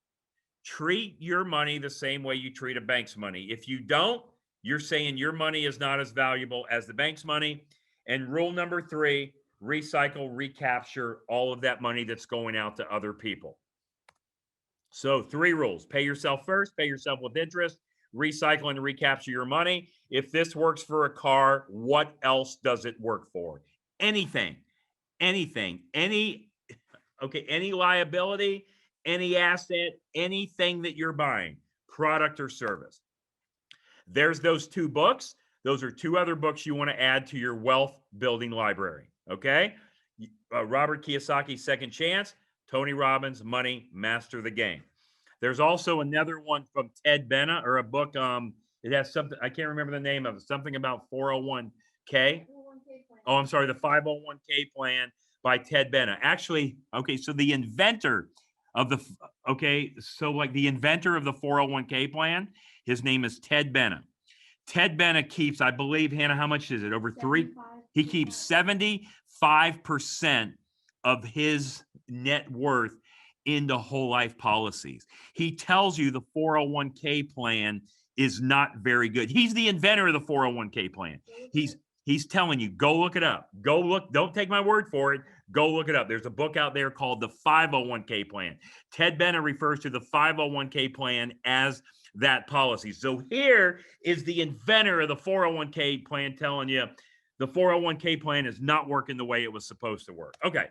Treat your money the same way you treat a bank's money. If you don't, you're saying your money is not as valuable as the bank's money. And rule number 3, recycle, recapture all of that money that's going out to other people. So 3 rules: pay yourself first, pay yourself with interest, recycle and recapture your money. If this works for a car, what else does it work for? Anything, any liability, any asset, anything that you're buying, product or service. There's those 2 books. Those are 2 other books you want to add to your wealth building library. Okay. Robert Kiyosaki's Second Chance, Tony Robbins' Money, Master the Game. There's also another one from Ted Benna, or a book. It has something, I can't remember the name of it, something about 401k. Oh, I'm sorry, the 501k plan by Ted Benna. Actually, okay, so the inventor of the 401k plan, his name is Ted Benna. Ted Benna keeps, I believe, Hannah, how much is it? Over 3? He keeps 75% of his net worth into whole life policies. He tells you the 401k plan is not very good. He's the inventor of the 401k plan. He's telling you, go look it up. Go look, don't take my word for it. Go look it up. There's a book out there called the 501k plan. Ted Benna refers to the 501k plan as that policy. So here is the inventor of the 401k plan telling you the 401k plan is not working the way it was supposed to work. Okay.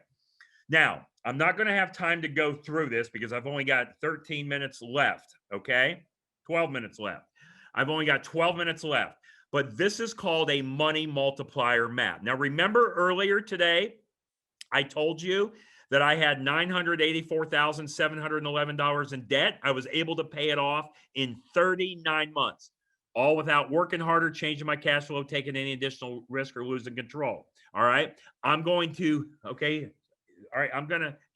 Now, I'm not going to have time to go through this because I've only got 13 minutes left. Okay. 12 minutes left. I've only got 12 minutes left, but this is called a money multiplier map. Now, remember earlier today, I told you that I had $984,711 in debt. I was able to pay it off in 39 months, all without working harder, changing my cash flow, taking any additional risk, or losing control. All right. I'm going to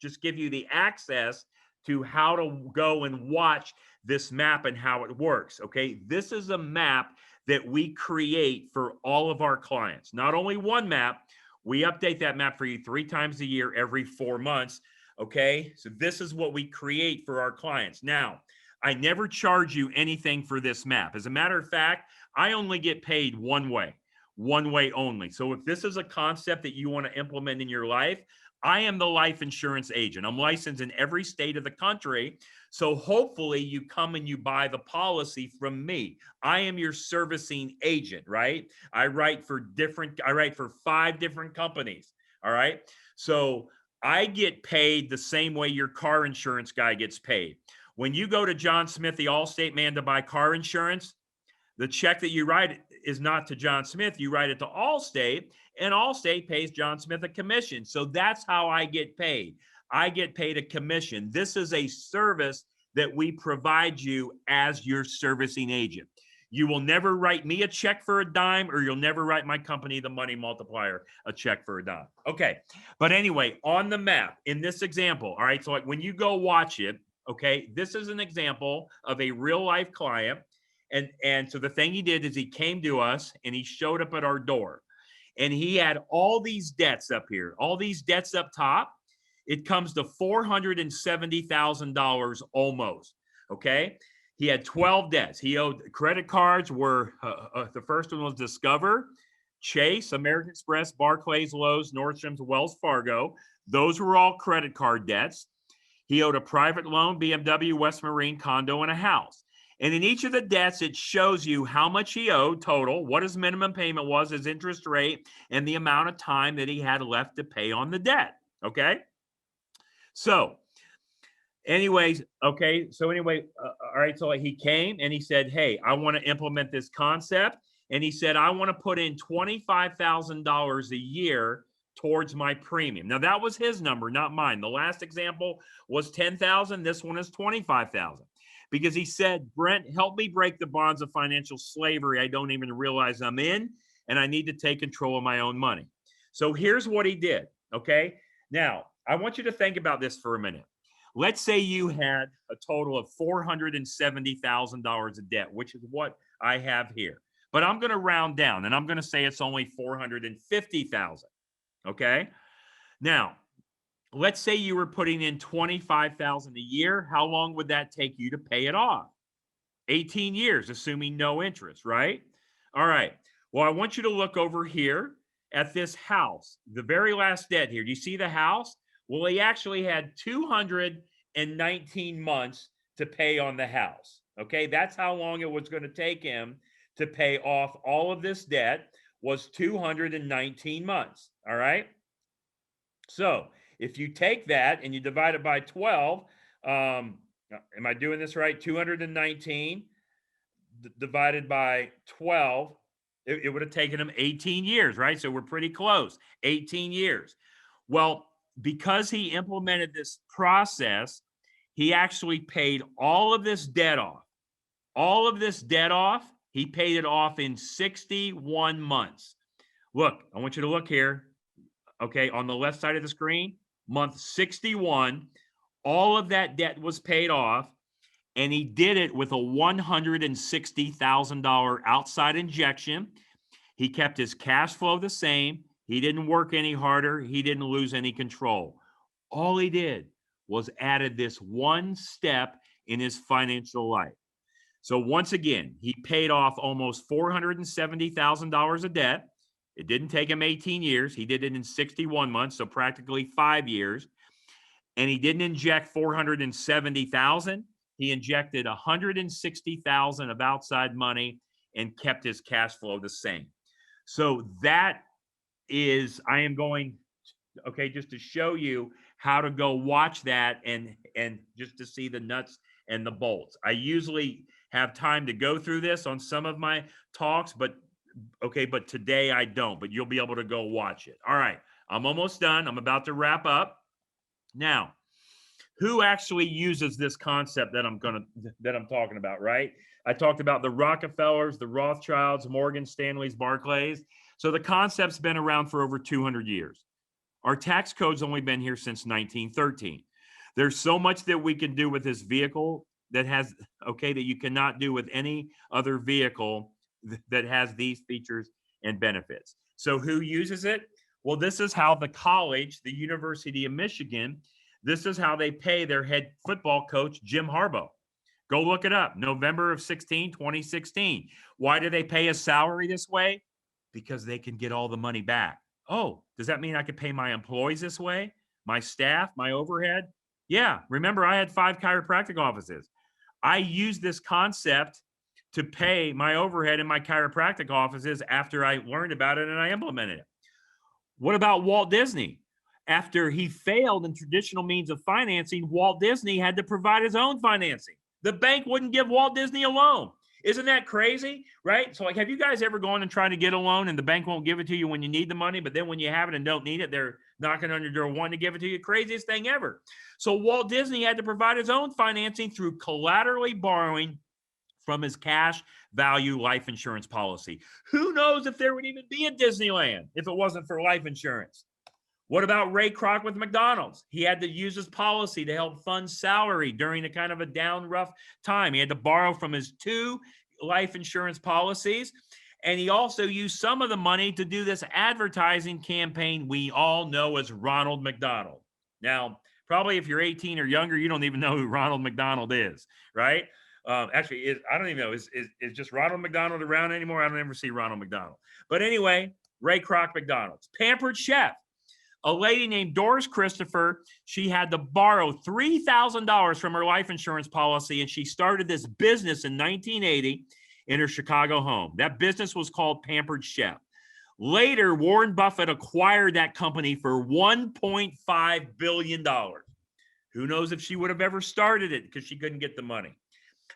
just give you the access to how to go and watch this map and how it works. Okay. This is a map that we create for all of our clients. Not only one map, we update that map for you 3 times a year, every 4 months. Okay. So this is what we create for our clients. Now, I never charge you anything for this map. As a matter of fact, I only get paid one way only. So if this is a concept that you want to implement in your life, I am the life insurance agent. I'm licensed in every state of the country. So hopefully you come and you buy the policy from me. I am your servicing agent, right? I write for 5 different companies. All right. So I get paid the same way your car insurance guy gets paid. When you go to John Smith, the Allstate man, to buy car insurance, the check that you write is not to John Smith. You write it to Allstate, and Allstate pays John Smith a commission. So that's how I get paid. I get paid a commission. This is a service that we provide you as your servicing agent. You will never write me a check for a dime, or you'll never write my company, the Money Multiplier, a check for a dime. Okay. But anyway, on the map, in this example, all right, so like when you go watch it, okay, this is an example of a real life client. And so the thing he did is he came to us and he showed up at our door, and he had all these debts up here, all these debts up top. It comes to $470,000 almost. Okay. He had 12 debts. He owed credit cards were the first one was Discover, Chase, American Express, Barclays, Lowe's, Nordstrom's, Wells Fargo. Those were all credit card debts. He owed a private loan, BMW, West Marine, condo, and a house. And in each of the debts, it shows you how much he owed total, what his minimum payment was, his interest rate, and the amount of time that he had left to pay on the debt. Okay. So anyways, okay. So anyway, all right. So he came and he said, hey, I want to implement this concept. And he said, I want to put in $25,000 a year towards my premium. Now that was his number, not mine. The last example was 10,000. This one is 25,000. Because he said, Brent, help me break the bonds of financial slavery I don't even realize I'm in, and I need to take control of my own money. So here's what he did, okay? Now, I want you to think about this for a minute. Let's say you had a total of $470,000 of debt, which is what I have here. But I'm going to round down, and I'm going to say it's only $450,000, okay? Now, let's say you were putting in $25,000 a year. How long would that take you to pay it off? 18 years, assuming no interest, right? All right. Well, I want you to look over here at this house, the very last debt here. Do you see the house? Well, he actually had 219 months to pay on the house. Okay. That's how long it was going to take him to pay off all of this debt, was 219 months. All right. So if you take that and you divide it by 12, am I doing this right? 219 divided by 12, it would have taken him 18 years, right? So we're pretty close, 18 years. Well, because he implemented this process, he actually paid all of this debt off. All of this debt off, he paid it off in 61 months. Look, I want you to look here. Okay, on the left side of the screen, month 61, all of that debt was paid off, and he did it with a $160,000 outside injection. He kept his cash flow the same. He didn't work any harder. He didn't lose any control. All he did was added this one step in his financial life. So once again, he paid off almost $470,000 of debt. It didn't take him 18 years. He did it in 61 months, so practically 5 years. And he didn't inject 470,000. He injected 160,000 of outside money and kept his cash flow the same. So that is, I am going, okay, just to show you how to go watch that and just to see the nuts and the bolts. I usually have time to go through this on some of my talks, but today I don't, but you'll be able to go watch it. All right, I'm almost done. I'm about to wrap up. Now, who actually uses this concept that I'm talking about, right? I talked about the Rockefellers, the Rothschilds, Morgan Stanleys, Barclays. So the concept's been around for over 200 years. Our tax code's only been here since 1913. There's so much that we can do with this vehicle that you cannot do with any other vehicle that has these features and benefits. So who uses it? Well, this is how the college, the University of Michigan, this is how they pay their head football coach, Jim Harbaugh. Go look it up. November of 2016. Why do they pay a salary this way? Because they can get all the money back. Oh, does that mean I could pay my employees this way? My staff, my overhead? Yeah. Remember, I had 5 chiropractic offices. I used this concept to pay my overhead in my chiropractic offices after I learned about it and I implemented it. What about Walt Disney? After he failed in traditional means of financing, Walt Disney had to provide his own financing. The bank wouldn't give Walt Disney a loan. Isn't that crazy? Right? So, like, have you guys ever gone and tried to get a loan and the bank won't give it to you when you need the money, but then when you have it and don't need it, they're knocking on your door wanting to give it to you? Craziest thing ever. So Walt Disney had to provide his own financing through collaterally borrowing from his cash value life insurance policy. Who knows if there would even be a Disneyland if it wasn't for life insurance? What about Ray Kroc with McDonald's? He had to use his policy to help fund salary during a kind of a down, rough time. He had to borrow from his 2 life insurance policies. And he also used some of the money to do this advertising campaign we all know as Ronald McDonald. Now, probably if you're 18 or younger, you don't even know who Ronald McDonald is, right? Actually, I don't even know. Is just Ronald McDonald around anymore? I don't ever see Ronald McDonald. But anyway, Ray Kroc McDonald's. Pampered Chef. A lady named Doris Christopher, she had to borrow $3,000 from her life insurance policy, and she started this business in 1980 in her Chicago home. That business was called Pampered Chef. Later, Warren Buffett acquired that company for $1.5 billion. Who knows if she would have ever started it because she couldn't get the money.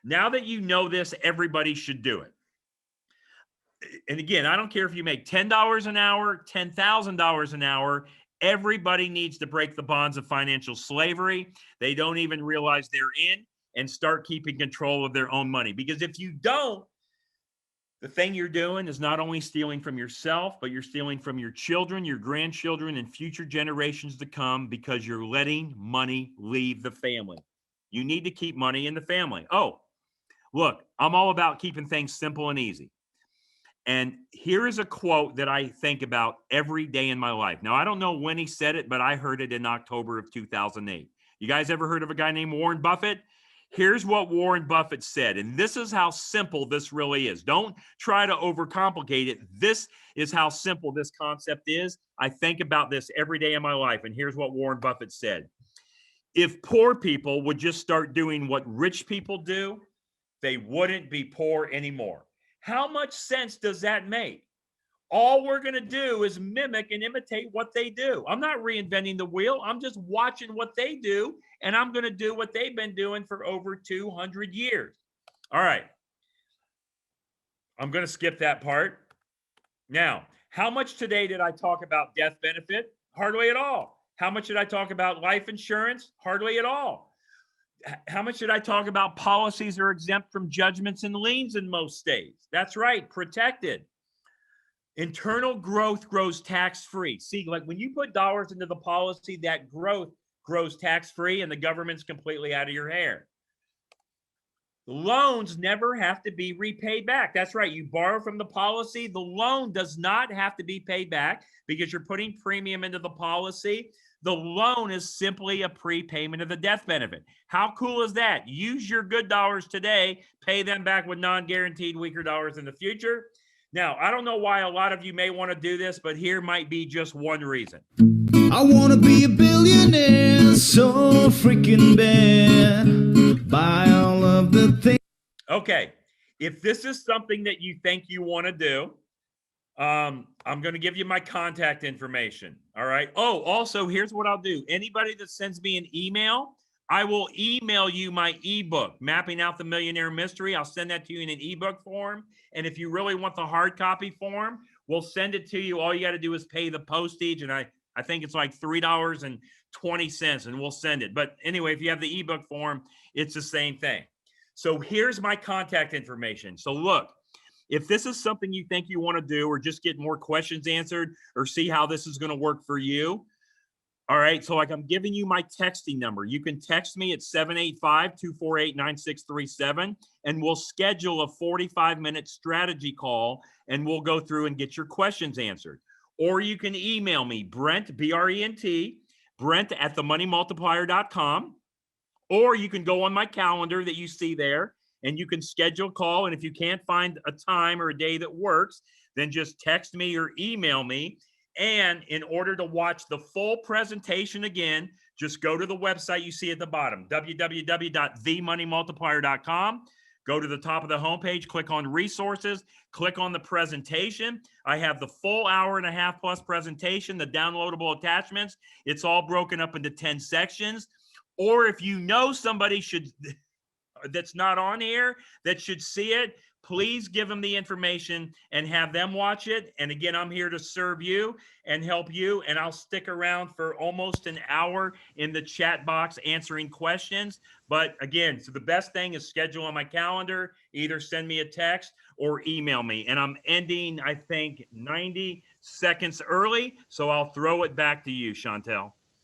Now that you know this, everybody should do it. And again, I don't care if you make $10 an hour, $10,000 an hour. Everybody needs to break the bonds of financial slavery. They don't even realize they're in, and start keeping control of their own money. Because if you don't, the thing you're doing is not only stealing from yourself, but you're stealing from your children, your grandchildren, and future generations to come, because you're letting money leave the family. You need to keep money in the family. Oh, look, I'm all about keeping things simple and easy. And here is a quote that I think about every day in my life. Now, I don't know when he said it, but I heard it in October of 2008. You guys ever heard of a guy named Warren Buffett? Here's what Warren Buffett said, and this is how simple this really is. Don't try to overcomplicate it. This is how simple this concept is. I think about this every day in my life, and here's what Warren Buffett said. If poor people would just start doing what rich people do, they wouldn't be poor anymore. How much sense does that make? All we're going to do is mimic and imitate what they do. I'm not reinventing the wheel. I'm just watching what they do, and I'm going to do what they've been doing for over 200 years. All right. I'm going to skip that part. Now, how much today did I talk about death benefit? Hardly at all. How much did I talk about life insurance? Hardly at all. How much did I talk about policies are exempt from judgments and liens in most states? That's right, protected. Internal growth grows tax-free. See, like when you put dollars into the policy, that growth grows tax-free and the government's completely out of your hair. Loans never have to be repaid back. That's right. You borrow from the policy. The loan does not have to be paid back because you're putting premium into the policy. The loan is simply a prepayment of the death benefit. How cool is that? Use your good dollars today, pay them back with non-guaranteed weaker dollars in the future. Now, I don't know why a lot of you may want to do this, but here might be just one reason. I want to be a billionaire so freaking bad. Buy all of the things. Okay, if this is something that you think you want to do, I'm going to give you my contact information. All right. Oh, also, here's what I'll do. Anybody that sends me an email, I will email you my ebook, Mapping Out the Millionaire Mystery. I'll send that to you in an ebook form. And if you really want the hard copy form, we'll send it to you. All you got to do is pay the postage. And I think it's like $3.20, and we'll send it. But anyway, if you have the ebook form, it's the same thing. So here's my contact information. So look, if this is something you think you want to do, or just get more questions answered, or see how this is going to work for you. All right. So like I'm giving you my texting number. You can text me at 785-248-9637, and we'll schedule a 45-minute strategy call, and we'll go through and get your questions answered. Or you can email me, Brent, B-R-E-N-T, Brent at themoneymultiplier.com. Or you can go on my calendar that you see there and you can schedule a call. And if you can't find a time or a day that works, then just text me or email me. And in order to watch the full presentation again, just go to the website you see at the bottom, www.themoneymultiplier.com. Go to the top of the homepage, click on resources, click on the presentation. I have the full hour and a half plus presentation, the downloadable attachments. It's all broken up into 10 sections. Or if you know somebody that's not on here that should see it, please give them the information and have them watch it. And again, I'm here to serve you and help you. And I'll stick around for almost an hour in the chat box answering questions. But again, so the best thing is schedule on my calendar, either send me a text or email me. And I'm ending, I think, 90 seconds early. So I'll throw it back to you, Chantel.